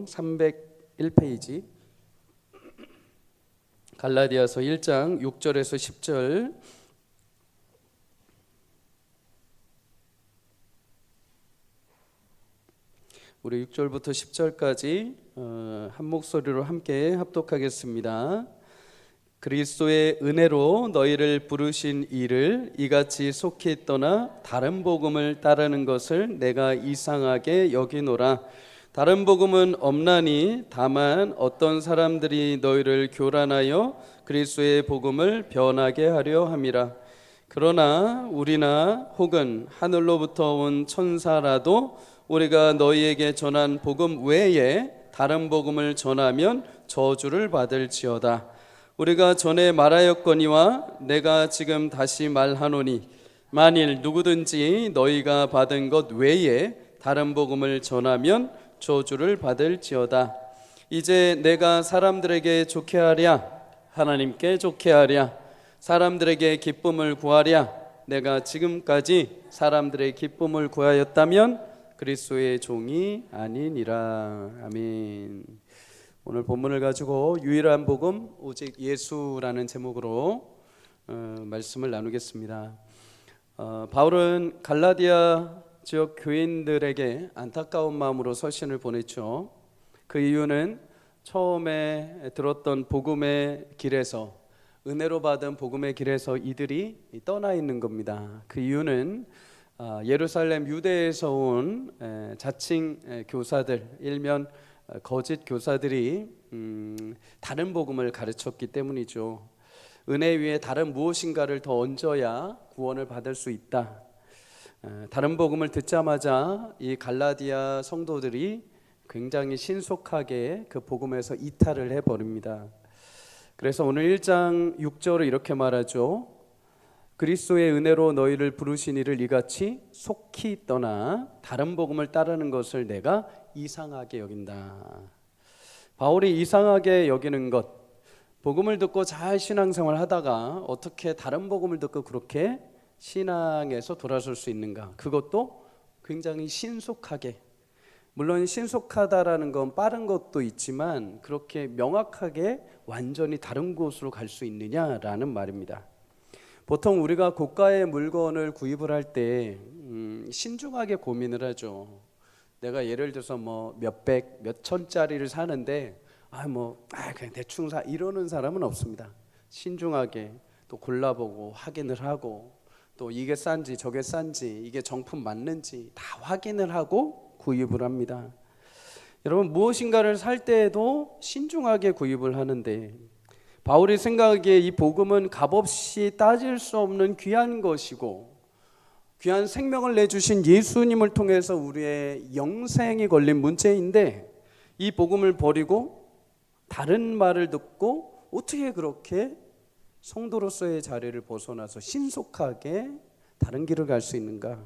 성경 301페이지 갈라디아서 1장 6절에서 10절. 우리 6절부터 10절까지 한 목소리로 함께 합독하겠습니다. 그리스도의 은혜로 너희를 부르신 이를 이같이 속히 떠나 다른 복음을 따르는 것을 내가 이상하게 여기노라. 다른 복음은 없나니 다만 어떤 사람들이 너희를 교란하여 그리스도의 복음을 변하게 하려 함이라. 그러나 우리나 혹은 하늘로부터 온 천사라도 우리가 너희에게 전한 복음 외에 다른 복음을 전하면 저주를 받을지어다. 우리가 전에 말하였거니와 내가 지금 다시 말하노니 만일 누구든지 너희가 받은 것 외에 다른 복음을 전하면 저주를 받을지어다. 이제 내가 사람들에게 좋게 하랴 하나님께 좋게 하랴 사람들에게 기쁨을 구하랴. 내가 지금까지 사람들의 기쁨을 구하였다면 그리스도의 종이 아니니라. 아멘. 오늘 본문을 가지고 유일한 복음 오직 예수라는 제목으로 말씀을 나누겠습니다. 바울은 갈라디아 지역 교인들에게 안타까운 마음으로 서신을 보냈죠. 그 이유는 처음에 들었던 복음의 길에서, 은혜로 받은 복음의 길에서 이들이 떠나 있는 겁니다. 그 이유는 예루살렘 유대에서 온 자칭 교사들, 일면 거짓 교사들이 다른 복음을 가르쳤기 때문이죠. 은혜 위에 다른 무엇인가를 더 얹어야 구원을 받을 수 있다. 다른 복음을 듣자마자 이 갈라디아 성도들이 굉장히 신속하게 그 복음에서 이탈을 해버립니다. 그래서 오늘 1장 6절을 이렇게 말하죠. 그리스도의 은혜로 너희를 부르신 이를 이같이 속히 떠나 다른 복음을 따르는 것을 내가 이상하게 여긴다. 바울이 이상하게 여기는 것, 복음을 듣고 잘 신앙생활 하다가 어떻게 다른 복음을 듣고 그렇게 신앙에서 돌아설 수 있는가? 그것도 굉장히 신속하게. 물론 신속하다라는 건 빠른 것도 있지만 그렇게 명확하게 완전히 다른 곳으로 갈 수 있느냐라는 말입니다. 보통 우리가 고가의 물건을 구입을 할 때 신중하게 고민을 하죠. 내가 예를 들어서 뭐 몇백, 몇천짜리를 사는데 그냥 대충 사 이러는 사람은 없습니다. 신중하게 또 골라보고 확인을 하고 또 이게 싼지 저게 싼지 이게 정품 맞는지 다 확인을 하고 구입을 합니다. 여러분 무엇인가를 살 때에도 신중하게 구입을 하는데 바울이 생각하기에 이 복음은 값없이 따질 수 없는 귀한 것이고 귀한 생명을 내주신 예수님을 통해서 우리의 영생이 걸린 문제인데 이 복음을 버리고 다른 말을 듣고 어떻게 그렇게 성도로서의 자리를 벗어나서 신속하게 다른 길을 갈 수 있는가?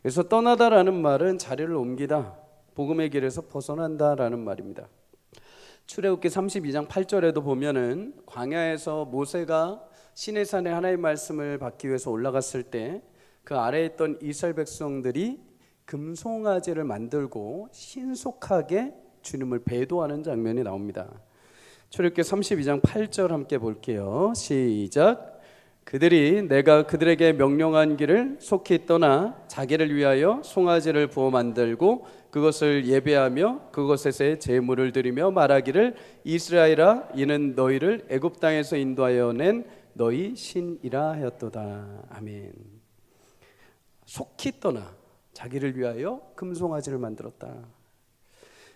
그래서 떠나다라는 말은 자리를 옮기다, 복음의 길에서 벗어난다라는 말입니다. 출애굽기 32장 8절에도 보면은 광야에서 모세가 시내산에 하나님의 말씀을 받기 위해서 올라갔을 때 그 아래에 있던 이스라엘 백성들이 금송아지를 만들고 신속하게 주님을 배도하는 장면이 나옵니다. 출애굽기 32장 8절 함께 볼게요. 시작. 그들이 내가 그들에게 명령한 길을 속히 떠나 자기를 위하여 송아지를 부어 만들고 그것을 예배하며 그것에서 제물을 드리며 말하기를 이스라엘아 이는 너희를 애굽 땅에서 인도하여 낸 너희 신이라 하였도다. 아멘. 속히 떠나 자기를 위하여 금송아지를 만들었다.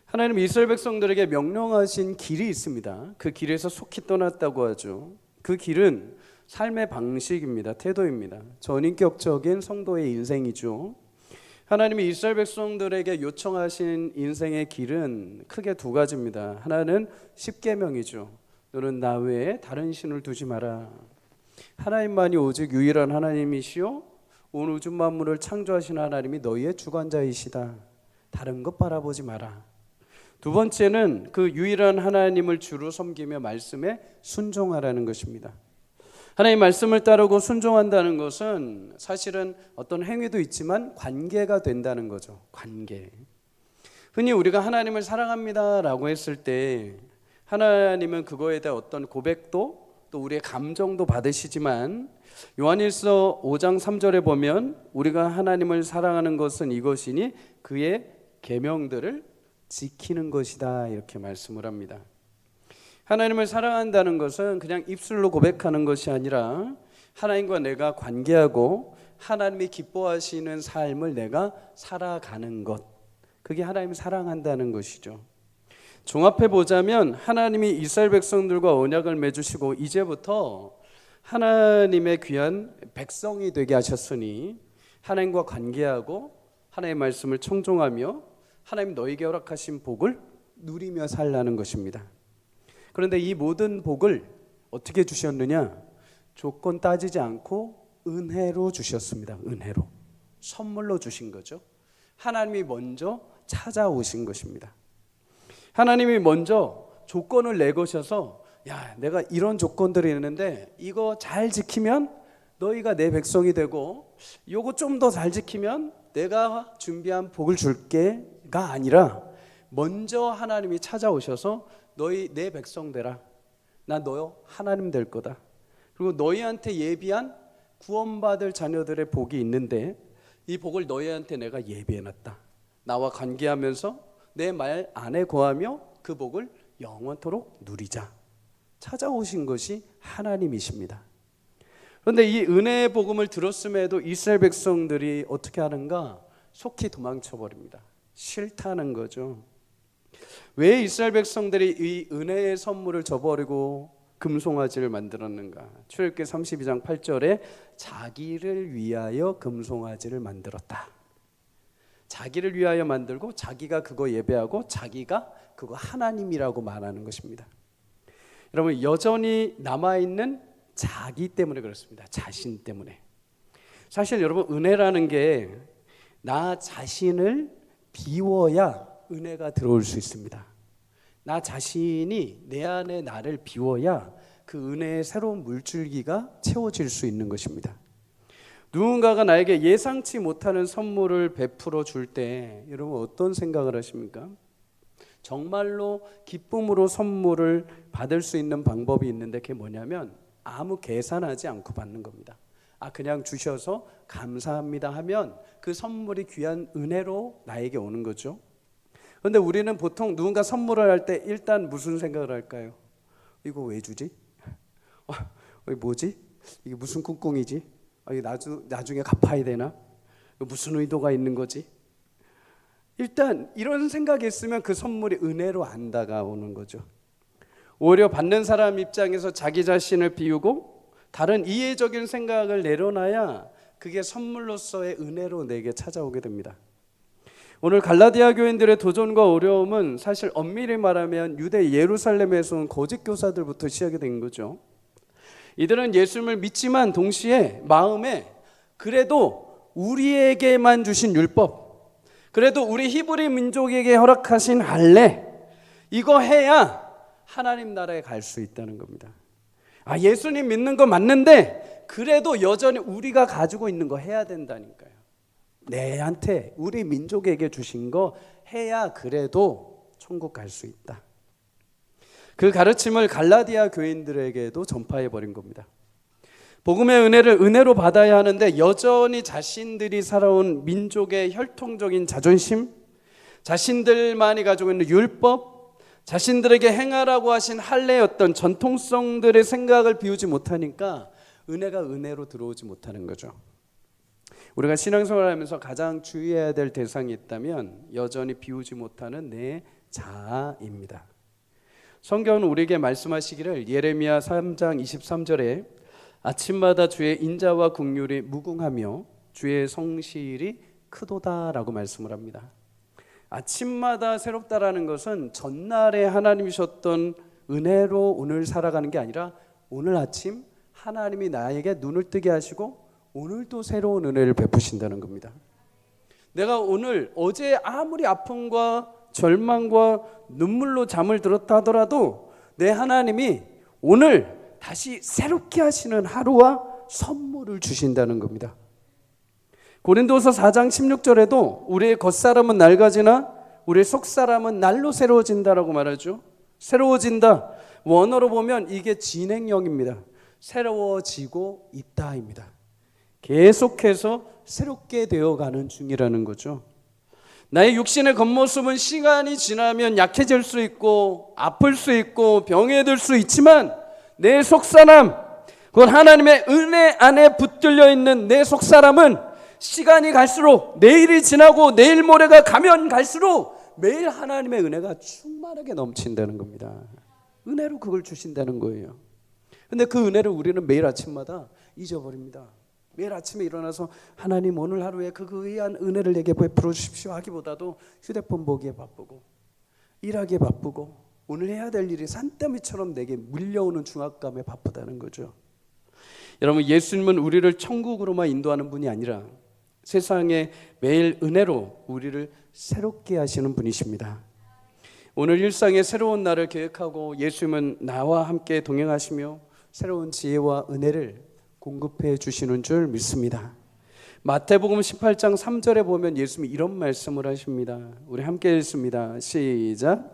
하나님 이스라엘 백성들에게 명령하신 길이 있습니다. 그 길에서 속히 떠났다고 하죠. 그 길은 삶의 방식입니다. 태도입니다. 전인격적인 성도의 인생이죠. 하나님이 이스라엘 백성들에게 요청하신 인생의 길은 크게 두 가지입니다. 하나는 십계명이죠. 너는 나 외에 다른 신을 두지 마라. 하나님만이 오직 유일한 하나님이시요 온 우주 만물을 창조하신 하나님이 너희의 주관자이시다. 다른 것 바라보지 마라. 두 번째는 그 유일한 하나님을 주로 섬기며 말씀에 순종하라는 것입니다. 하나님 말씀을 따르고 순종한다는 것은 사실은 어떤 행위도 있지만 관계가 된다는 거죠. 관계. 흔히 우리가 하나님을 사랑합니다라고 했을 때 하나님은 그거에 대한 어떤 고백도 또 우리의 감정도 받으시지만 요한일서 5장 3절에 보면 우리가 하나님을 사랑하는 것은 이것이니 그의 계명들을 지키는 것이다 이렇게 말씀을 합니다. 하나님을 사랑한다는 것은 그냥 입술로 고백하는 것이 아니라 하나님과 내가 관계하고 하나님이 기뻐하시는 삶을 내가 살아가는 것, 그게 하나님을 사랑한다는 것이죠. 종합해 보자면 하나님이 이스라엘 백성들과 언약을 맺으시고 이제부터 하나님의 귀한 백성이 되게 하셨으니 하나님과 관계하고 하나님의 말씀을 청종하며 하나님 너희에게 허락하신 복을 누리며 살라는 것입니다. 그런데 이 모든 복을 어떻게 주셨느냐? 조건 따지지 않고 은혜로 주셨습니다. 은혜로, 선물로 주신 거죠. 하나님이 먼저 찾아오신 것입니다. 하나님이 먼저 조건을 내거셔서 야, 내가 이런 조건들이 있는데 이거 잘 지키면 너희가 내 백성이 되고 요거 좀 더 잘 지키면 내가 준비한 복을 줄게가 아니라 먼저 하나님이 찾아오셔서 너희 내 백성 되라. 나 너 하나님 될 거다. 그리고 너희한테 예비한 구원받을 자녀들의 복이 있는데 이 복을 너희한테 내가 예비해놨다. 나와 관계하면서 내 말 안에 거하며 그 복을 영원토록 누리자. 찾아오신 것이 하나님이십니다. 그런데 이 은혜의 복음을 들었음에도 이스라엘 백성들이 어떻게 하는가? 속히 도망쳐버립니다. 싫다는 거죠. 왜 이스라엘 백성들이 이 은혜의 선물을 저버리고 금송아지를 만들었는가? 출애굽기 32장 8절에 자기를 위하여 금송아지를 만들었다. 자기를 위하여 만들고 자기가 그거 예배하고 자기가 그거 하나님이라고 말하는 것입니다. 여러분, 여전히 남아있는 자기 때문에 그렇습니다. 자신 때문에. 사실 여러분, 은혜라는 게 나 자신을 비워야 은혜가 들어올 수 있습니다. 나 자신이 내 안에 나를 비워야 그 은혜의 새로운 물줄기가 채워질 수 있는 것입니다. 누군가가 나에게 예상치 못하는 선물을 베풀어 줄 때 여러분 어떤 생각을 하십니까? 정말로 기쁨으로 선물을 받을 수 있는 방법이 있는데 그게 뭐냐면 아무 계산하지 않고 받는 겁니다. 그냥 주셔서 감사합니다 하면 그 선물이 귀한 은혜로 나에게 오는 거죠. 그런데 우리는 보통 누군가 선물을 할 때 일단 무슨 생각을 할까요? 이거 왜 주지? 이게 뭐지? 이게 무슨 꿍꿍이지? 이게 나중에 갚아야 되나? 무슨 의도가 있는 거지? 일단 이런 생각이 있으면 그 선물이 은혜로 안 다가오는 거죠. 오히려 받는 사람 입장에서 자기 자신을 비우고 다른 이해적인 생각을 내려놔야 그게 선물로서의 은혜로 내게 찾아오게 됩니다. 오늘 갈라디아 교인들의 도전과 어려움은 사실 엄밀히 말하면 유대 예루살렘에서 온 거짓 교사들부터 시작이 된 거죠. 이들은 예수님을 믿지만 동시에 마음에 그래도 우리에게만 주신 율법, 그래도 우리 히브리 민족에게 허락하신 할례, 이거 해야 하나님 나라에 갈 수 있다는 겁니다. 예수님 믿는 거 맞는데 그래도 여전히 우리가 가지고 있는 거 해야 된다니까요. 내한테 우리 민족에게 주신 거 해야 그래도 천국 갈 수 있다. 그 가르침을 갈라디아 교인들에게도 전파해 버린 겁니다. 복음의 은혜를 은혜로 받아야 하는데 여전히 자신들이 살아온 민족의 혈통적인 자존심, 자신들만이 가지고 있는 율법, 자신들에게 행하라고 하신 할례의 어떤 전통성들의 생각을 비우지 못하니까 은혜가 은혜로 들어오지 못하는 거죠. 우리가 신앙생활을 하면서 가장 주의해야 될 대상이 있다면 여전히 비우지 못하는 내 자아입니다. 성경은 우리에게 말씀하시기를 예레미야 3장 23절에 아침마다 주의 인자와 긍휼이 무궁하며 주의 성실이 크도다라고 말씀을 합니다. 아침마다 새롭다라는 것은 전날에 하나님이셨던 은혜로 오늘 살아가는 게 아니라 오늘 아침 하나님이 나에게 눈을 뜨게 하시고 오늘도 새로운 은혜를 베푸신다는 겁니다. 내가 오늘 어제 아무리 아픔과 절망과 눈물로 잠을 들었다 하더라도 내 하나님이 오늘 다시 새롭게 하시는 하루와 선물을 주신다는 겁니다. 고린도서 4장 16절에도 우리의 겉사람은 낡아지나 우리의 속사람은 날로 새로워진다라고 말하죠. 새로워진다. 원어로 보면 이게 진행형입니다. 새로워지고 있다입니다. 계속해서 새롭게 되어가는 중이라는 거죠. 나의 육신의 겉모습은 시간이 지나면 약해질 수 있고 아플 수 있고 병에 들 수 있지만 내 속사람, 그건 하나님의 은혜 안에 붙들려 있는 내 속사람은 시간이 갈수록, 내일이 지나고 내일 모레가 가면 갈수록 매일 하나님의 은혜가 충만하게 넘친다는 겁니다. 은혜로 그걸 주신다는 거예요. 근데 그 은혜를 우리는 매일 아침마다 잊어버립니다. 매일 아침에 일어나서 하나님 오늘 하루에 그 귀한 은혜를 내게 베풀어 주십시오 하기보다도 휴대폰 보기에 바쁘고 일하기에 바쁘고 오늘 해야 될 일이 산더미처럼 내게 물려오는 중압감에 바쁘다는 거죠. 여러분, 예수님은 우리를 천국으로만 인도하는 분이 아니라 세상에 매일 은혜로 우리를 새롭게 하시는 분이십니다. 오늘 일상의 새로운 날을 계획하고 예수님은 나와 함께 동행하시며 새로운 지혜와 은혜를 공급해 주시는 줄 믿습니다. 마태복음 18장 3절에 보면 예수님이 이런 말씀을 하십니다. 우리 함께 읽습니다. 시작.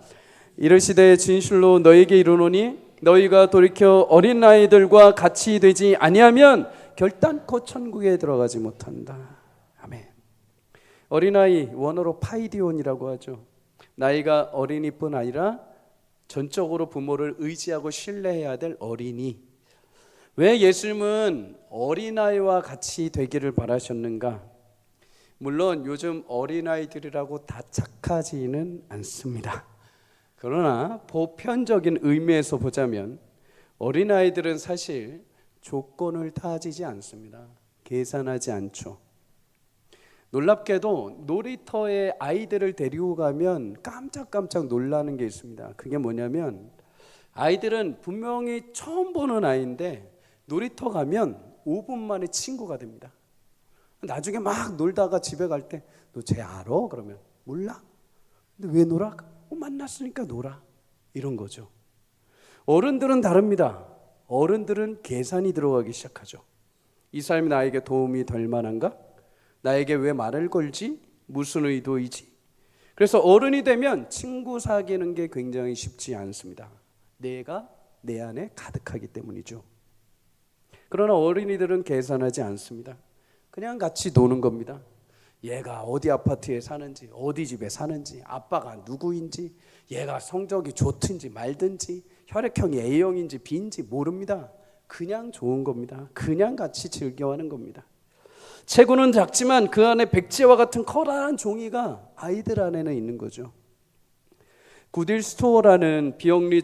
이르시되 진실로 너희에게 이르노니 너희가 돌이켜 어린 아이들과 같이 되지 아니하면 결단코 천국에 들어가지 못한다. 아멘. 어린아이, 원어로 파이디온이라고 하죠. 나이가 어린이뿐 아니라 전적으로 부모를 의지하고 신뢰해야 될 어린이. 왜 예수님은 어린아이와 같이 되기를 바라셨는가? 물론 요즘 어린아이들이라고 다 착하지는 않습니다. 그러나 보편적인 의미에서 보자면 어린아이들은 사실 조건을 따지지 않습니다. 계산하지 않죠. 놀랍게도 놀이터에 아이들을 데리고 가면 깜짝깜짝 놀라는 게 있습니다. 그게 뭐냐면 아이들은 분명히 처음 보는 아이인데 놀이터 가면 5분 만에 친구가 됩니다. 나중에 막 놀다가 집에 갈 때 너 쟤 알아? 그러면 몰라. 근데 왜 놀아? 만났으니까 놀아. 이런 거죠. 어른들은 다릅니다. 어른들은 계산이 들어가기 시작하죠. 이 사람이 나에게 도움이 될 만한가? 나에게 왜 말을 걸지? 무슨 의도이지? 그래서 어른이 되면 친구 사귀는 게 굉장히 쉽지 않습니다. 내가 내 안에 가득하기 때문이죠. 그러나 어린이들은 계산하지 않습니다. 그냥 같이 노는 겁니다. 얘가 어디 아파트에 사는지, 어디 집에 사는지, 아빠가 누구인지, 얘가 성적이 좋든지 말든지, 혈액형이 A형인지 B인지 모릅니다. 그냥 좋은 겁니다. 그냥 같이 즐겨하는 겁니다. 체구는 작지만 그 안에 백지와 같은 커다란 종이가 아이들 안에는 있는 거죠. 굿딜 스토어라는 비영리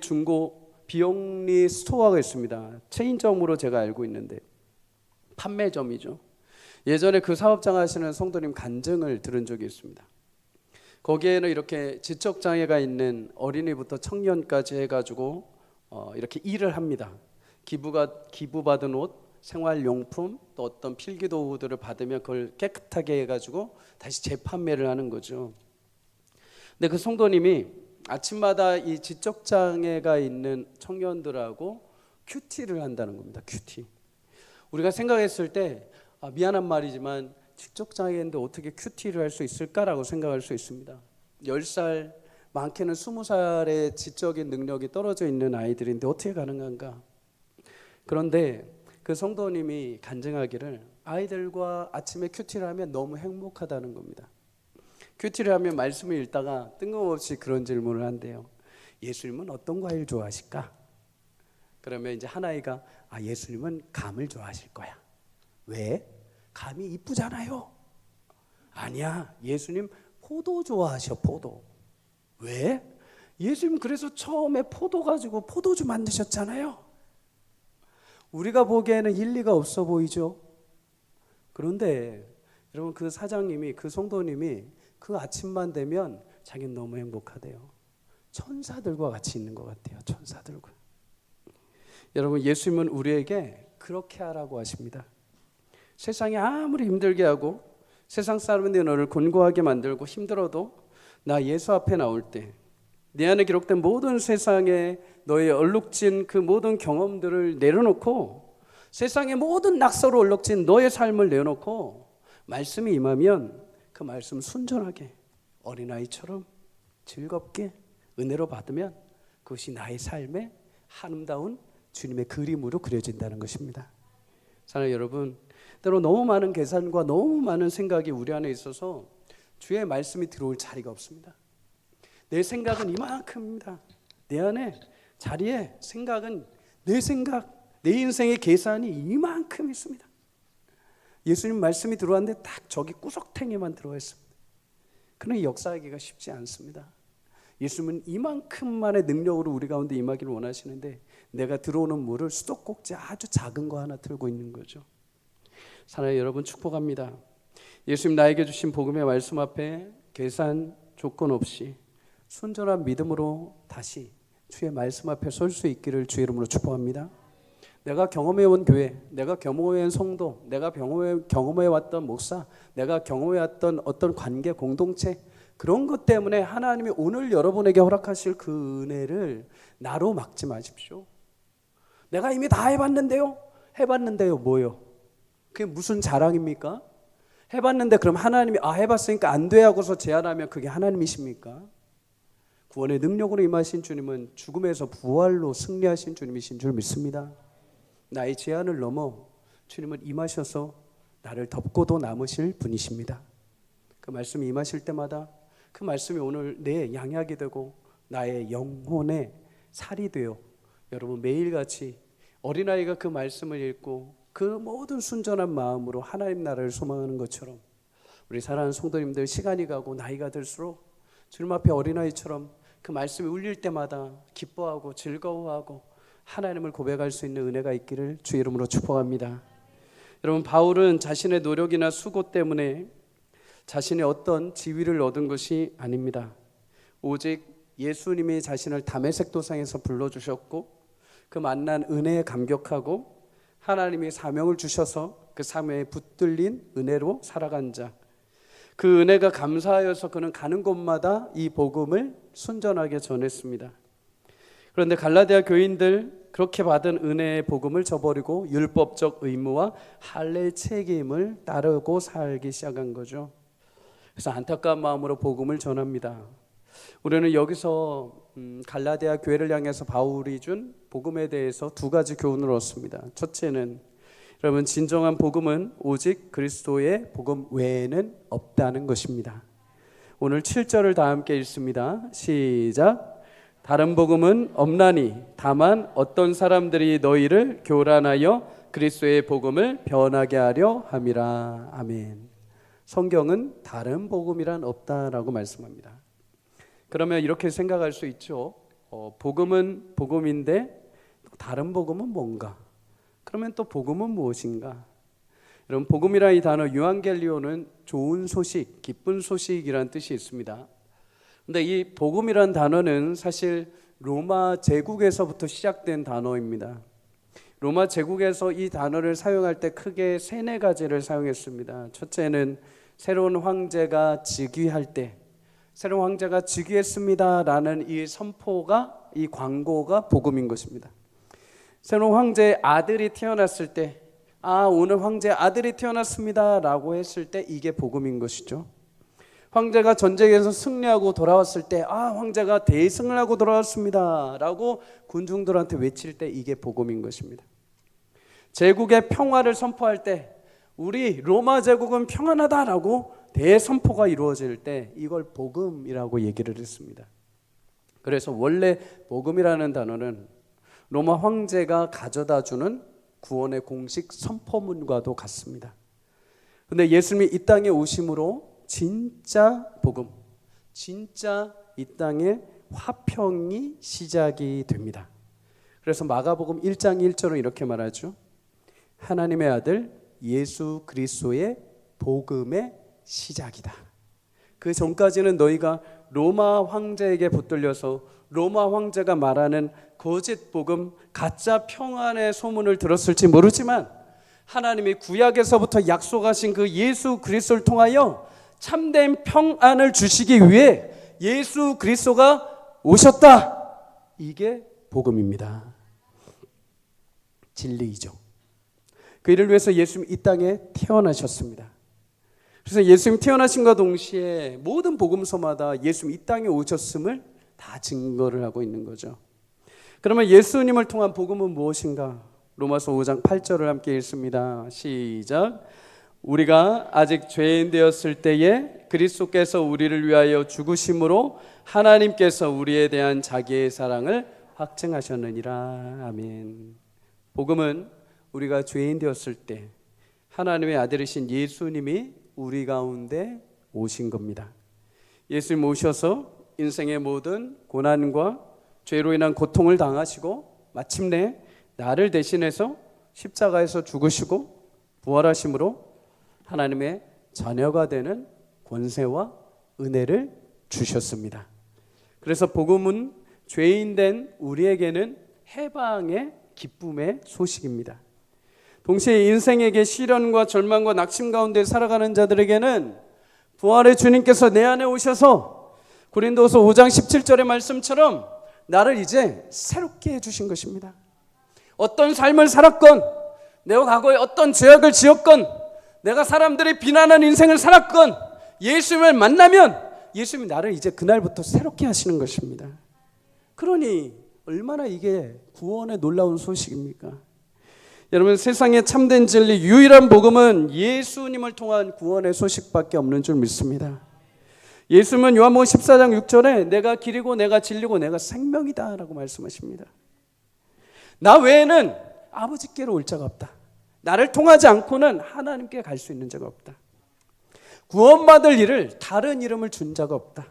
스토어가 있습니다. 체인점으로 제가 알고 있는데 판매점이죠. 예전에 그 사업장 하시는 성도님 간증을 들은 적이 있습니다. 거기에는 이렇게 지적장애가 있는 어린이부터 청년까지 해가지고 이렇게 일을 합니다. 기부받은 옷, 생활용품, 또 어떤 필기도구들을 받으면 그걸 깨끗하게 해가지고 다시 재판매를 하는 거죠. 근데 그 성도님이 아침마다 이 지적장애가 있는 청년들하고 큐티를 한다는 겁니다. 큐티. 우리가 생각했을 때 미안한 말이지만 지적장애인데 어떻게 큐티를 할 수 있을까라고 생각할 수 있습니다. 10살, 많게는 20살의 지적인 능력이 떨어져 있는 아이들인데 어떻게 가능한가? 그런데 그 성도님이 간증하기를 아이들과 아침에 큐티를 하면 너무 행복하다는 겁니다. 큐티를 하면 말씀을 읽다가 뜬금없이 그런 질문을 한대요. 예수님은 어떤 과일 좋아하실까? 그러면 이제 한 아이가 예수님은 감을 좋아하실 거야. 왜? 감이 이쁘잖아요. 아니야, 예수님 포도 좋아하셔. 포도. 왜? 예수님 그래서 처음에 포도 가지고 포도주 만드셨잖아요. 우리가 보기에는 일리가 없어 보이죠. 그런데 여러분, 그 사장님이, 그 성도님이 그 아침만 되면 자기는 너무 행복하대요. 천사들과 같이 있는 것 같아요. 천사들과. 여러분, 예수님은 우리에게 그렇게 하라고 하십니다. 세상이 아무리 힘들게 하고 세상 사람들이 너를 곤고하게 만들고 힘들어도 나 예수 앞에 나올 때 내 안에 기록된 모든 세상에 너의 얼룩진 그 모든 경험들을 내려놓고 세상의 모든 낙서로 얼룩진 너의 삶을 내려놓고 말씀이 임하면 그 말씀 순전하게 어린아이처럼 즐겁게 은혜로 받으면 그것이 나의 삶의 아름다운 주님의 그림으로 그려진다는 것입니다. 사랑하는 여러분, 때로 너무 많은 계산과 너무 많은 생각이 우리 안에 있어서 주의 말씀이 들어올 자리가 없습니다. 내 생각은 이만큼입니다. 내 안에 자리에 생각은 내 생각, 내 인생의 계산이 이만큼 있습니다. 예수님 말씀이 들어왔는데 딱 저기 구석탱이만 들어와 있습니다. 그러나 역사하기가 쉽지 않습니다. 예수님은 이만큼만의 능력으로 우리 가운데 임하기를 원하시는데 내가 들어오는 물을 수도꼭지 아주 작은 거 하나 들고 있는 거죠. 사랑하는 여러분, 축복합니다. 예수님 나에게 주신 복음의 말씀 앞에 계산 조건 없이 순전한 믿음으로 다시 주의 말씀 앞에 설 수 있기를 주의 이름으로 축복합니다. 내가 경험해온 교회, 내가 경험해온 성도, 내가 경험해왔던 목사, 내가 경험해왔던 어떤 관계 공동체, 그런 것 때문에 하나님이 오늘 여러분에게 허락하실 그 은혜를 나로 막지 마십시오. 내가 이미 다 해봤는데요? 해봤는데요 뭐요? 그게 무슨 자랑입니까? 해봤는데 그럼 하나님이 해봤으니까 안 돼 하고서 제안하면 그게 하나님이십니까? 구원의 능력으로 임하신 주님은 죽음에서 부활로 승리하신 주님이신 줄 믿습니다. 나의 제한을 넘어 주님은 임하셔서 나를 덮고도 남으실 분이십니다. 그 말씀이 임하실 때마다 그 말씀이 오늘 내 양약이 되고 나의 영혼의 살이 되어 여러분 매일같이 어린아이가 그 말씀을 읽고 그 모든 순전한 마음으로 하나님 나라를 소망하는 것처럼 우리 사랑하는 성도님들 시간이 가고 나이가 들수록 주님 앞에 어린아이처럼 그 말씀이 울릴 때마다 기뻐하고 즐거워하고 하나님을 고백할 수 있는 은혜가 있기를 주 이름으로 축복합니다. 여러분, 바울은 자신의 노력이나 수고 때문에 자신의 어떤 지위를 얻은 것이 아닙니다. 오직 예수님이 자신을 다메섹 도상에서 불러주셨고 그 만난 은혜에 감격하고 하나님이 사명을 주셔서 그 사명에 붙들린 은혜로 살아간 자, 그 은혜가 감사하여서 그는 가는 곳마다 이 복음을 순전하게 전했습니다. 그런데 갈라디아 교인들 그렇게 받은 은혜의 복음을 저버리고 율법적 의무와 할례의 책임을 따르고 살기 시작한 거죠. 그래서 안타까운 마음으로 복음을 전합니다. 우리는 여기서 갈라디아 교회를 향해서 바울이 준 복음에 대해서 두 가지 교훈을 얻습니다. 첫째는 여러분, 진정한 복음은 오직 그리스도의 복음 외에는 없다는 것입니다. 오늘 7절을 다 함께 읽습니다. 시작. 다른 복음은 없나니 다만 어떤 사람들이 너희를 교란하여 그리스도의 복음을 변하게 하려 함이라. 아멘. 성경은 다른 복음이란 없다라고 말씀합니다. 그러면 이렇게 생각할 수 있죠. 복음은 복음인데 다른 복음은 뭔가? 그러면 또 복음은 무엇인가? 여러분, 복음이라는 이 단어 유앙겔리오는 좋은 소식, 기쁜 소식이라는 뜻이 있습니다. 근데 이 복음이라는 단어는 사실 로마 제국에서부터 시작된 단어입니다. 로마 제국에서 이 단어를 사용할 때 크게 세네 가지를 사용했습니다. 첫째는 새로운 황제가 즉위할 때, 새로운 황제가 즉위했습니다라는 이 선포가, 이 광고가 복음인 것입니다. 새로운 황제의 아들이 태어났을 때, 오늘 황제의 아들이 태어났습니다라고 했을 때 이게 복음인 것이죠. 황제가 전쟁에서 승리하고 돌아왔을 때 황제가 대승을 하고 돌아왔습니다라고 군중들한테 외칠 때 이게 복음인 것입니다. 제국의 평화를 선포할 때 우리 로마 제국은 평안하다라고 대선포가 이루어질 때 이걸 복음이라고 얘기를 했습니다. 그래서 원래 복음이라는 단어는 로마 황제가 가져다주는 구원의 공식 선포문과도 같습니다. 그런데 예수님이 이 땅에 오심으로 진짜 복음, 진짜 이 땅에 화평이 시작이 됩니다. 그래서 마가복음 1장 1절은 이렇게 말하죠. 하나님의 아들 예수 그리스도의 복음의 시작이다. 그 전까지는 너희가 로마 황제에게 붙들려서 로마 황제가 말하는 거짓 복음, 가짜 평안의 소문을 들었을지 모르지만 하나님이 구약에서부터 약속하신 그 예수 그리스도를 통하여 참된 평안을 주시기 위해 예수 그리스도가 오셨다. 이게 복음입니다. 진리이죠. 그 일을 위해서 예수님이 이 땅에 태어나셨습니다. 그래서 예수님 태어나심과 동시에 모든 복음서마다 예수님 이 땅에 오셨음을 다 증거를 하고 있는 거죠. 그러면 예수님을 통한 복음은 무엇인가? 로마서 5장 8절을 함께 읽습니다. 시작. 우리가 아직 죄인 되었을 때에 그리스도께서 우리를 위하여 죽으심으로 하나님께서 우리에 대한 자기의 사랑을 확증하셨느니라. 아멘. 복음은 우리가 죄인 되었을 때 하나님의 아들이신 예수님이 우리 가운데 오신 겁니다. 예수님 오셔서 인생의 모든 고난과 죄로 인한 고통을 당하시고 마침내 나를 대신해서 십자가에서 죽으시고 부활하심으로 하나님의 자녀가 되는 권세와 은혜를 주셨습니다. 그래서 복음은 죄인된 우리에게는 해방의 기쁨의 소식입니다. 동시에 인생에게 시련과 절망과 낙심 가운데 살아가는 자들에게는 부활의 주님께서 내 안에 오셔서 고린도서 5장 17절의 말씀처럼 나를 이제 새롭게 해주신 것입니다. 어떤 삶을 살았건, 내가 과거에 어떤 죄악을 지었건, 내가 사람들이 비난하는 인생을 살았건, 예수님을 만나면 예수님이 나를 이제 그날부터 새롭게 하시는 것입니다. 그러니 얼마나 이게 구원의 놀라운 소식입니까? 여러분, 세상에 참된 진리 유일한 복음은 예수님을 통한 구원의 소식밖에 없는 줄 믿습니다. 예수님은 요한복음 14장 6절에 내가 길이고 내가 진리고 내가 생명이다 라고 말씀하십니다. 나 외에는 아버지께로 올 자가 없다. 나를 통하지 않고는 하나님께 갈 수 있는 자가 없다. 구원받을 일을 다른 이름을 준 자가 없다.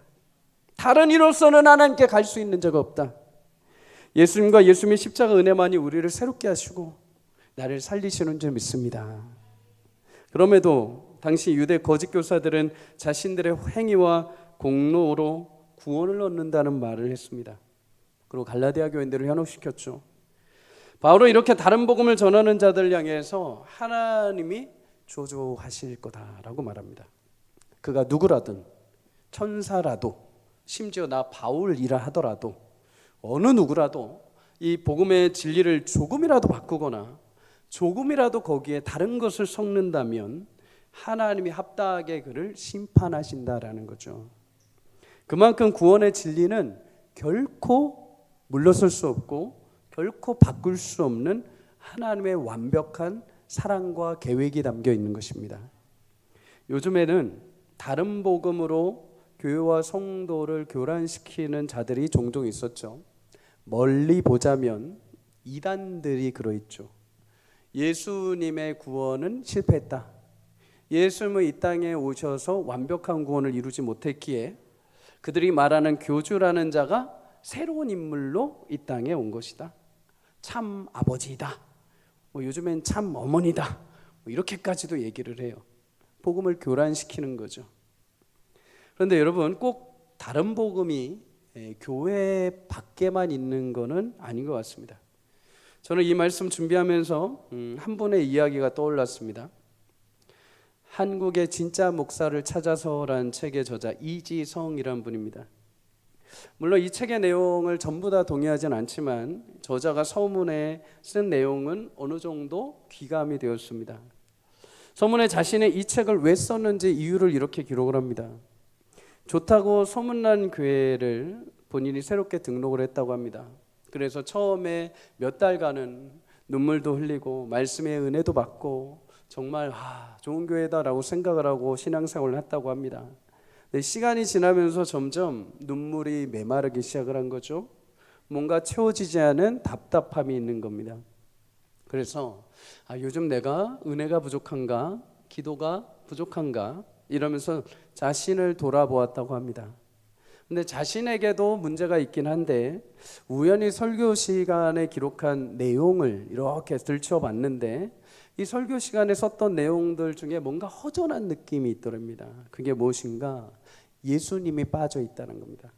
다른 이로서는 하나님께 갈 수 있는 자가 없다. 예수님과 예수님의 십자가 은혜만이 우리를 새롭게 하시고 나를 살리시는 줄 믿습니다. 그럼에도 당시 유대 거짓 교사들은 자신들의 행위와 공로로 구원을 얻는다는 말을 했습니다. 그리고 갈라디아 교인들을 현혹시켰죠. 바울은 이렇게 다른 복음을 전하는 자들 향해서 하나님이 조조하실 거다라고 말합니다. 그가 누구라든 천사라도 심지어 나 바울이라 하더라도 어느 누구라도 이 복음의 진리를 조금이라도 바꾸거나 조금이라도 거기에 다른 것을 섞는다면 하나님이 합당하게 그를 심판하신다라는 거죠. 그만큼 구원의 진리는 결코 물러설 수 없고 결코 바꿀 수 없는 하나님의 완벽한 사랑과 계획이 담겨 있는 것입니다. 요즘에는 다른 복음으로 교회와 성도를 교란시키는 자들이 종종 있었죠. 멀리 보자면 이단들이 그러있죠. 예수님의 구원은 실패했다. 예수님은 이 땅에 오셔서 완벽한 구원을 이루지 못했기에 그들이 말하는 교주라는 자가 새로운 인물로 이 땅에 온 것이다. 참 아버지이다. 요즘엔 참 어머니다. 이렇게까지도 얘기를 해요. 복음을 교란시키는 거죠. 그런데 여러분, 꼭 다른 복음이 교회 밖에만 있는 것은 아닌 것 같습니다. 저는 이 말씀 준비하면서 한 분의 이야기가 떠올랐습니다. 한국의 진짜 목사를 찾아서라는 책의 저자 이지성이라는 분입니다. 물론 이 책의 내용을 전부 다 동의하진 않지만 저자가 서문에 쓴 내용은 어느 정도 귀감이 되었습니다. 서문에 자신의 이 책을 왜 썼는지 이유를 이렇게 기록을 합니다. 좋다고 소문난 교회를 본인이 새롭게 등록을 했다고 합니다. 그래서 처음에 몇 달간은 눈물도 흘리고 말씀의 은혜도 받고 정말 좋은 교회다라고 생각을 하고 신앙생활을 했다고 합니다. 근데 시간이 지나면서 점점 눈물이 메마르기 시작을 한 거죠. 뭔가 채워지지 않은 답답함이 있는 겁니다. 그래서 요즘 내가 은혜가 부족한가? 기도가 부족한가? 이러면서 자신을 돌아보았다고 합니다. 근데 자신에게도 문제가 있긴 한데 우연히 설교 시간에 기록한 내용을 이렇게 들춰봤는데 이 설교 시간에 썼던 내용들 중에 뭔가 허전한 느낌이 있더랍니다. 그게 무엇인가? 예수님이 빠져 있다는 겁니다.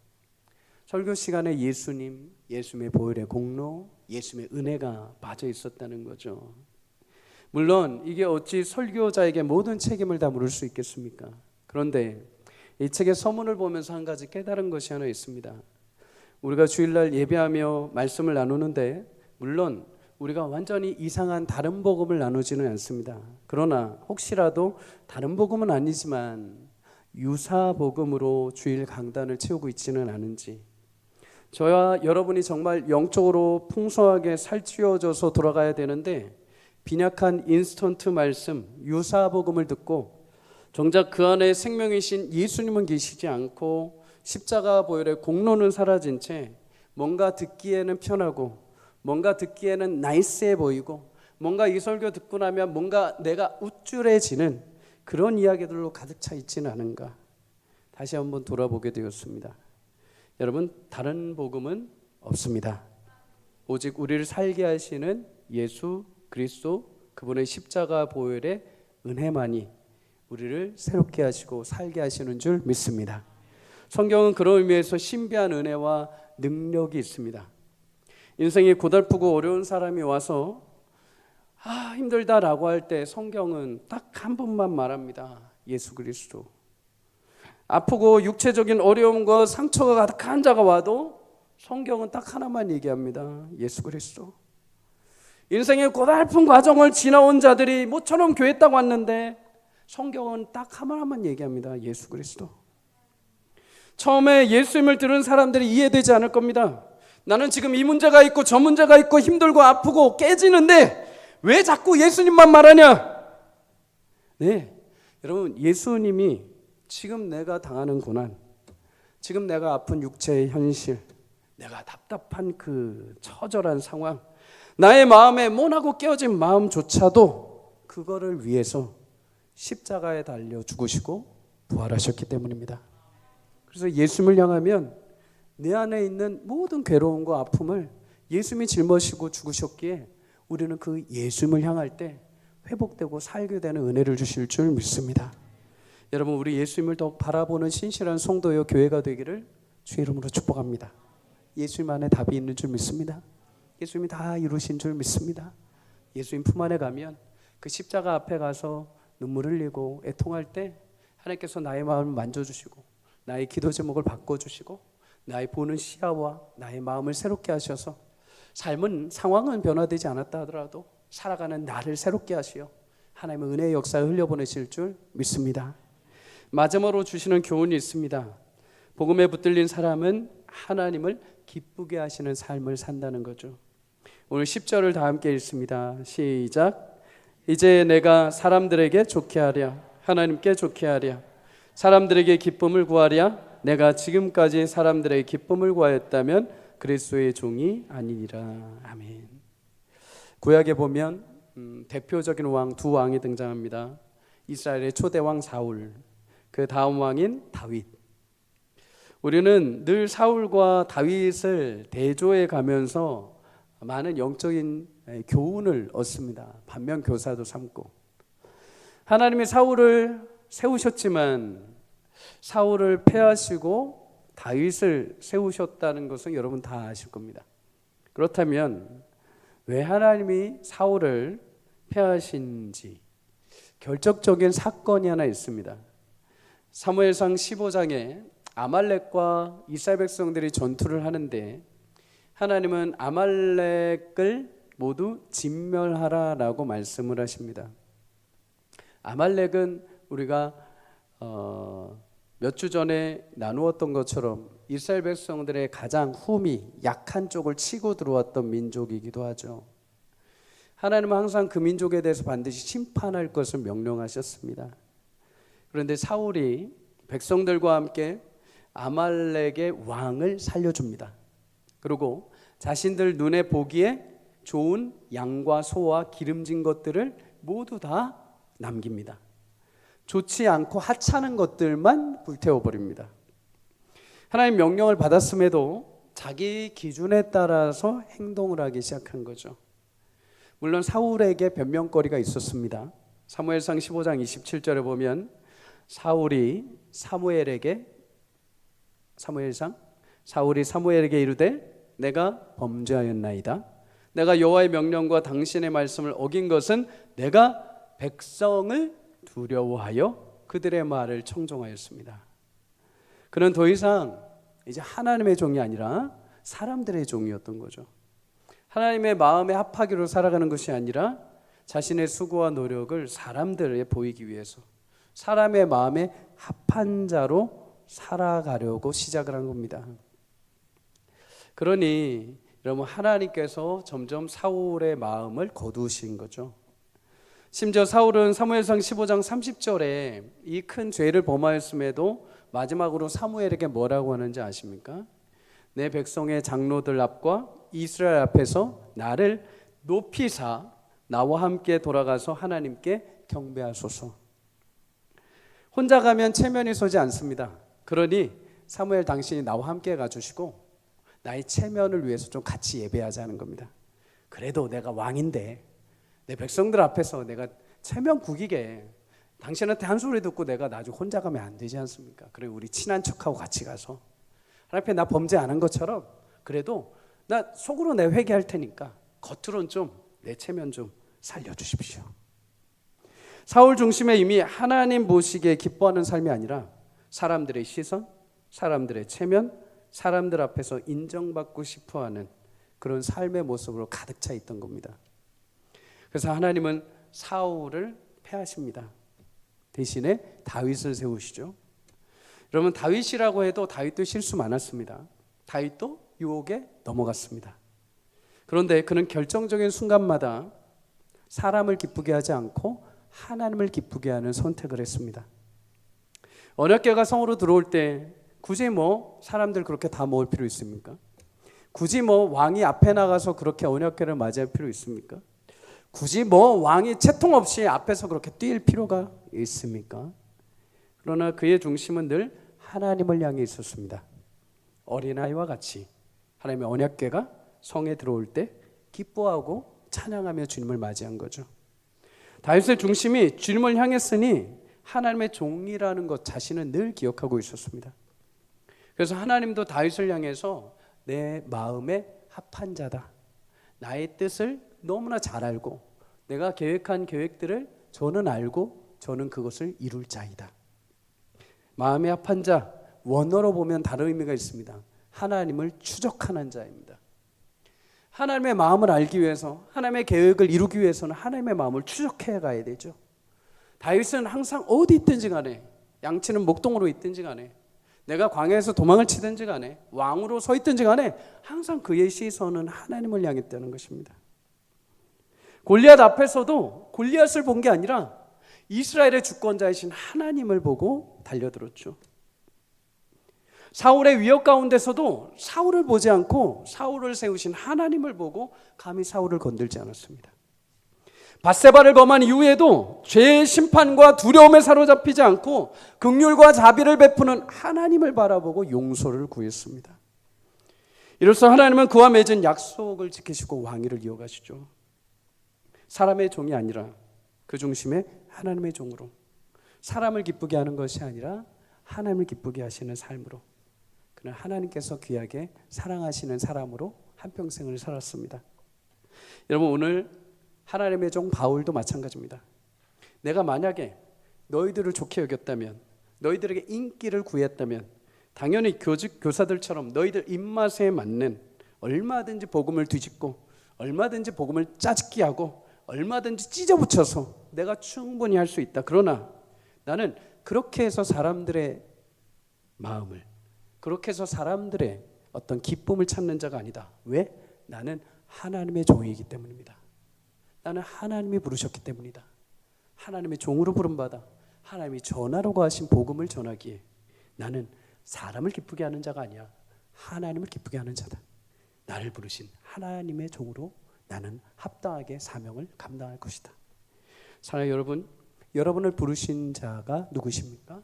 설교 시간에 예수님의 보혈의 공로, 예수님의 은혜가 빠져 있었다는 거죠. 물론 이게 어찌 설교자에게 모든 책임을 다 물을 수 있겠습니까? 그런데 이 책의 서문을 보면서 한 가지 깨달은 것이 하나 있습니다. 우리가 주일날 예배하며 말씀을 나누는데 물론 우리가 완전히 이상한 다른 복음을 나누지는 않습니다. 그러나 혹시라도 다른 복음은 아니지만 유사 복음으로 주일 강단을 채우고 있지는 않은지, 저와 여러분이 정말 영적으로 풍성하게 살찌워져서 돌아가야 되는데 빈약한 인스턴트 말씀, 유사 복음을 듣고 정작 그 안에 생명이신 예수님은 계시지 않고 십자가 보혈의 공로는 사라진 채 뭔가 듣기에는 편하고 뭔가 듣기에는 나이스해 보이고 뭔가 이 설교 듣고 나면 뭔가 내가 우쭐해지는 그런 이야기들로 가득 차 있지는 않은가, 다시 한번 돌아보게 되었습니다. 여러분, 다른 복음은 없습니다. 오직 우리를 살게 하시는 예수 그리스도, 그분의 십자가 보혈의 은혜만이 우리를 새롭게 하시고 살게 하시는 줄 믿습니다. 성경은 그런 의미에서 신비한 은혜와 능력이 있습니다. 인생이 고달프고 어려운 사람이 와서 힘들다라고 할 때 성경은 딱 한 번만 말합니다. 예수 그리스도. 아프고 육체적인 어려움과 상처가 가득한 자가 와도 성경은 딱 하나만 얘기합니다. 예수 그리스도. 인생의 고달픈 과정을 지나온 자들이 모처럼 교회 딱 왔는데 성경은 딱 하나만 얘기합니다. 예수 그리스도. 처음에 예수님을 들은 사람들이 이해되지 않을 겁니다. 나는 지금 이 문제가 있고 저 문제가 있고 힘들고 아프고 깨지는데 왜 자꾸 예수님만 말하냐? 네, 여러분, 예수님이 지금 내가 당하는 고난, 지금 내가 아픈 육체의 현실, 내가 답답한 그 처절한 상황, 나의 마음에 모나고 깨어진 마음조차도 그거를 위해서 십자가에 달려 죽으시고 부활하셨기 때문입니다. 그래서 예수님을 향하면 내 안에 있는 모든 괴로움과 아픔을 예수님이 짊어지고 죽으셨기에 우리는 그 예수님을 향할 때 회복되고 살게 되는 은혜를 주실 줄 믿습니다. 여러분, 우리 예수님을 더욱 바라보는 신실한 성도여 교회가 되기를 주의 이름으로 축복합니다. 예수님 안에 답이 있는 줄 믿습니다. 예수님이 다 이루신 줄 믿습니다. 예수님 품 안에 가면 그 십자가 앞에 가서 눈물 흘리고 애통할 때 하나님께서 나의 마음을 만져주시고 나의 기도 제목을 바꿔주시고 나의 보는 시야와 나의 마음을 새롭게 하셔서 삶은, 상황은 변화되지 않았다 하더라도 살아가는 나를 새롭게 하시어 하나님의 은혜의 역사에 흘려보내실 줄 믿습니다. 마지막으로 주시는 교훈이 있습니다. 복음에 붙들린 사람은 하나님을 기쁘게 하시는 삶을 산다는 거죠. 오늘 10절을 다 함께 읽습니다. 시작. 이제 내가 사람들에게 좋게 하랴, 하나님께 좋게 하랴, 사람들에게 기쁨을 구하랴. 내가 지금까지 사람들의 기쁨을 구하였다면 그리스도의 종이 아니니라. 아멘. 구약에 보면 대표적인 왕, 두 왕이 등장합니다. 이스라엘의 초대 왕 사울, 그 다음 왕인 다윗. 우리는 늘 사울과 다윗을 대조해 가면서 많은 영적인 교훈을 얻습니다. 반면 교사도 삼고. 하나님이 사울을 세우셨지만 사울을 패하시고 다윗을 세우셨다는 것은 여러분 다 아실 겁니다. 그렇다면 왜 하나님이 사울을 패하신지 결정적인 사건이 하나 있습니다. 사무엘상 15장에 아말렉과 이스라엘 백성들이 전투를 하는데 하나님은 아말렉을 모두 진멸하라라고 말씀을 하십니다. 아말렉은 우리가 몇 주 전에 나누었던 것처럼 이스라엘 백성들의 가장 후미, 약한 쪽을 치고 들어왔던 민족이기도 하죠. 하나님은 항상 그 민족에 대해서 반드시 심판할 것을 명령하셨습니다. 그런데 사울이 백성들과 함께 아말렉의 왕을 살려줍니다. 그리고 자신들 눈에 보기에 좋은 양과 소와 기름진 것들을 모두 다 남깁니다. 좋지 않고 하찮은 것들만 불태워버립니다. 하나님 명령을 받았음에도 자기 기준에 따라서 행동을 하기 시작한 거죠. 물론 사울에게 변명거리가 있었습니다. 사무엘상 15장 27절에 보면 사울이 사무엘에게 이르되 내가 범죄하였나이다. 내가 여호와의 명령과 당신의 말씀을 어긴 것은 내가 백성을 두려워하여 그들의 말을 청종하였습니다. 그는 더 이상 이제 하나님의 종이 아니라 사람들의 종이었던 거죠. 하나님의 마음에 합하기로 살아가는 것이 아니라 자신의 수고와 노력을 사람들에 보이기 위해서 사람의 마음에 합한 자로 살아가려고 시작을 한 겁니다. 그러니 여러분, 하나님께서 점점 사울의 마음을 거두신 거죠. 심지어 사울은 사무엘상 15장 30절에 이 큰 죄를 범하였음에도 마지막으로 사무엘에게 뭐라고 하는지 아십니까? 내 백성의 장로들 앞과 이스라엘 앞에서 나를 높이사 나와 함께 돌아가서 하나님께 경배하소서. 혼자 가면 체면이 서지 않습니다. 그러니 사무엘, 당신이 나와 함께 가주시고 나의 체면을 위해서 좀 같이 예배하자는 겁니다. 그래도 내가 왕인데 내 백성들 앞에서 내가 체면 구기게 당신한테 한 소리 듣고 내가 나중에 혼자 가면 안 되지 않습니까? 그래, 우리 친한 척하고 같이 가서 하나님 앞에 나 범죄 안 한 것처럼 그래도 나 속으로 내 회개할 테니까 겉으로는 좀 내 체면 좀 살려주십시오. 사울 중심에 이미 하나님 보시기에 기뻐하는 삶이 아니라 사람들의 시선, 사람들의 체면, 사람들 앞에서 인정받고 싶어하는 그런 삶의 모습으로 가득 차 있던 겁니다. 그래서 하나님은 사울을 패하십니다. 대신에 다윗을 세우시죠. 여러분, 다윗이라고 해도 다윗도 실수 많았습니다. 다윗도 유혹에 넘어갔습니다. 그런데 그는 결정적인 순간마다 사람을 기쁘게 하지 않고 하나님을 기쁘게 하는 선택을 했습니다. 언약궤가 성으로 들어올 때 굳이 사람들 그렇게 다 모을 필요 있습니까? 굳이 왕이 앞에 나가서 그렇게 언약궤를 맞이할 필요 있습니까? 굳이 왕이 채통 없이 앞에서 그렇게 뛸 필요가 있습니까? 그러나 그의 중심은 늘 하나님을 향해 있었습니다. 어린아이와 같이 하나님의 언약궤가 성에 들어올 때 기뻐하고 찬양하며 주님을 맞이한 거죠. 다윗의 중심이 주님을 향했으니 하나님의 종이라는 것 자신은 늘 기억하고 있었습니다. 그래서 하나님도 다윗을 향해서 내 마음에 합한 자다, 나의 뜻을 너무나 잘 알고 내가 계획한 계획들을 저는 알고 저는 그것을 이룰 자이다. 마음에 합한 자, 원어로 보면 다른 의미가 있습니다. 하나님을 추적하는 자입니다. 하나님의 마음을 알기 위해서, 하나님의 계획을 이루기 위해서는 하나님의 마음을 추적해 가야 되죠. 다윗은 항상 어디 있든지 간에, 양치는 목동으로 있든지 간에, 내가 광야에서 도망을 치든지 간에, 왕으로 서 있든지 간에 항상 그의 시선은 하나님을 향했다는 것입니다. 골리앗 앞에서도 골리앗을 본 게 아니라 이스라엘의 주권자이신 하나님을 보고 달려들었죠. 사울의 위협 가운데서도 사울을 보지 않고 사울을 세우신 하나님을 보고 감히 사울을 건들지 않았습니다. 밧세바를 범한 이후에도 죄의 심판과 두려움에 사로잡히지 않고 긍휼과 자비를 베푸는 하나님을 바라보고 용서를 구했습니다. 이로써 하나님은 그와 맺은 약속을 지키시고 왕위를 이어가시죠. 사람의 종이 아니라 그 중심에 하나님의 종으로, 사람을 기쁘게 하는 것이 아니라 하나님을 기쁘게 하시는 삶으로, 그는 하나님께서 귀하게 사랑하시는 사람으로 한평생을 살았습니다. 여러분, 오늘 하나님의 종 바울도 마찬가지입니다. 내가 만약에 너희들을 좋게 여겼다면, 너희들에게 인기를 구했다면 당연히 교사들처럼 너희들 입맛에 맞는 얼마든지 복음을 뒤집고 얼마든지 복음을 짜깁기 하고 얼마든지 찢어붙여서 내가 충분히 할 수 있다. 그러나 나는 그렇게 해서 사람들의 마음을, 그렇게 해서 사람들의 어떤 기쁨을 찾는 자가 아니다. 왜? 나는 하나님의 종이기 때문입니다. 나는 하나님이 부르셨기 때문이다. 하나님의 종으로 부름받아 하나님이 전하라고 하신 복음을 전하기에 나는 사람을 기쁘게 하는 자가 아니야. 하나님을 기쁘게 하는 자다. 나를 부르신 하나님의 종으로 나는 합당하게 사명을 감당할 것이다. 사랑하는 여러분, 여러분을 부르신 자가 누구십니까?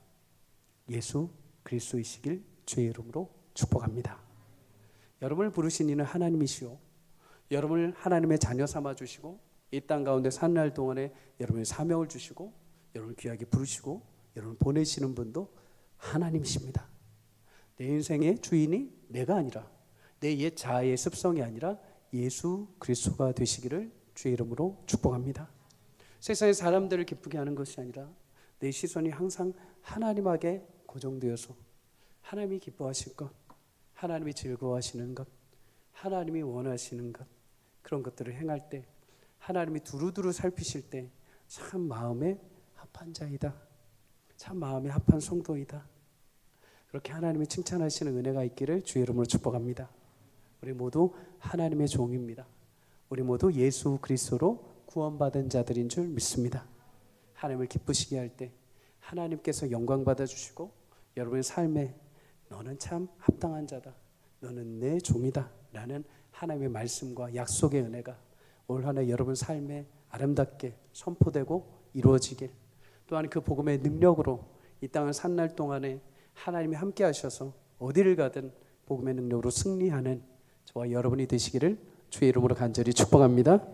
예수 그리스도이시길 주의 이름으로 축복합니다. 여러분을 부르신 이는 하나님이시오. 여러분을 하나님의 자녀 삼아 주시고 이 땅 가운데 사는 날 동안에 여러분의 사명을 주시고 여러분을 귀하게 부르시고 여러분을 보내시는 분도 하나님이십니다. 내 인생의 주인이 내가 아니라 내 옛 자아의 습성이 아니라 예수 그리스도가 되시기를 주의 이름으로 축복합니다. 세상의 사람들을 기쁘게 하는 것이 아니라 내 시선이 항상 하나님에게 고정되어서 하나님이 기뻐하실 것, 하나님이 즐거워하시는 것, 하나님이 원하시는 것, 그런 것들을 행할 때, 하나님이 두루두루 살피실 때 참 마음에 합한 자이다, 참 마음에 합한 성도이다, 그렇게 하나님이 칭찬하시는 은혜가 있기를 주의 이름으로 축복합니다. 우리 모두 하나님의 종입니다. 우리 모두 예수 그리스도로 구원받은 자들인 줄 믿습니다. 하나님을 기쁘시게 할 때 하나님께서 영광 받아주시고 여러분의 삶에 너는 참 합당한 자다, 너는 내 종이다 라는 하나님의 말씀과 약속의 은혜가 올 한 해 여러분 삶에 아름답게 선포되고 이루어지길, 또한 그 복음의 능력으로 이 땅을 산 날 동안에 하나님이 함께 하셔서 어디를 가든 복음의 능력으로 승리하는 저와 여러분이 되시기를 주의 이름으로 간절히 축복합니다.